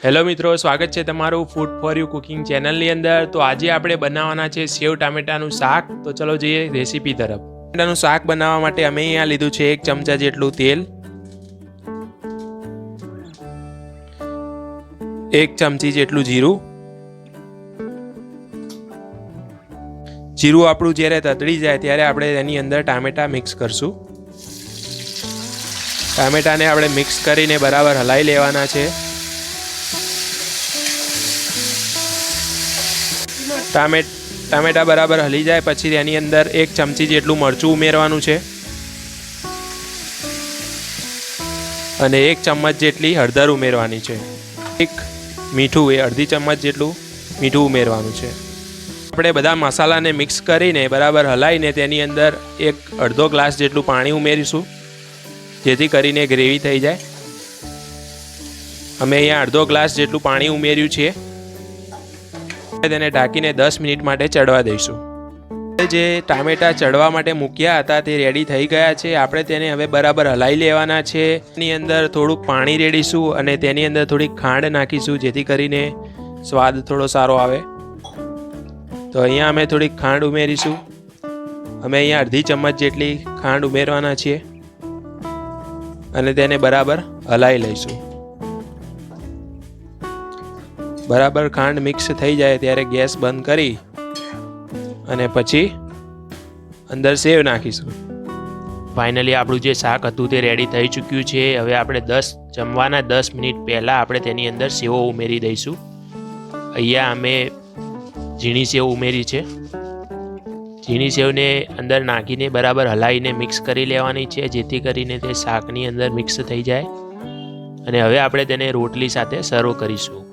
Hello મિત્રો, સ્વાગત છે તમારું ફૂડ ફોર યુ કુકિંગ ચેનલની અંદર। તો આજે આપણે બનાવવાના છે સેવ ટામેટાનું શાક। તો ચલો જઈએ રેસીપી તરફ। ટામેટાનું શાક બનાવવા માટે અમે અહીંયા લીધું છે 1 ચમચા જેટલું તેલ, 1 ચમચી જેટલું જીરું। જીરું આપણું જ્યારે તતડી જાય ત્યારે આપણે એની અંદર ટામેટા મિક્સ કરશું। ટામેટાને આપણે મિક્સ કરીને બરાબર હલાવી લેવાના છે। ટામેટા બરાબર હલી જાય પછી એની અંદર 1 ચમચી જેટલું મરચું ઉમેરવાનું છે અને 1 ચમચ જેટલી હળદર ઉમેરવાની છે। મીઠું અડધી ચમચ જેટલું મીઠું ઉમેરવાનું છે। આપણે બધા મસાલાને મિક્સ કરીને બરાબર હલાવીને તેની અંદર અડધો ગ્લાસ જેટલું પાણી ઉમેરીશું જેથી કરીને ગ્રેવી થઈ જાય। અમે અહીંયા અડધો ગ્લાસ જેટલું પાણી ઉમેર્યું છે। તેને ઢાંકીને 10 મિનિટ માટે ચડવા દઈશું। જે ટામેટા ચડવા માટે મૂક્યા હતા તે રેડી થઈ ગયા છે। આપણે તેને હવે બરાબર હલાવી લેવાના છે। એની અંદર થોડુંક પાણી રેડીશું અને તેની અંદર થોડીક ખાંડ નાખીશું જેથી કરીને સ્વાદ થોડો સારો આવે। તો અહીંયા અમે થોડીક ખાંડ ઉમેરીશું। અમે અહીંયા અડધી ચમચ જેટલી ખાંડ ઉમેરવાના છીએ અને તેને બરાબર હલાવી લઈશું। બરાબર ખાંડ મિક્સ થઈ જાય ત્યારે ગેસ બંધ કરી અને પછી અંદર સેવ નાખીશું। ફાઇનલી આપણું જે શાક હતું તે રેડી થઈ ચૂક્યું છે। હવે આપણે જમવાના 10 મિનિટ પહેલાં આપણે તેની અંદર સેવો ઉમેરી દઈશું। અહીંયા અમે ઝીણી સેવ ઉમેરી છે। ઝીણી સેવને અંદર નાખીને બરાબર હલાવીને મિક્સ કરી લેવાની છે જેથી કરીને તે શાકની અંદર મિક્સ થઈ જાય અને હવે આપણે તેને રોટલી સાથે સર્વ કરીશું।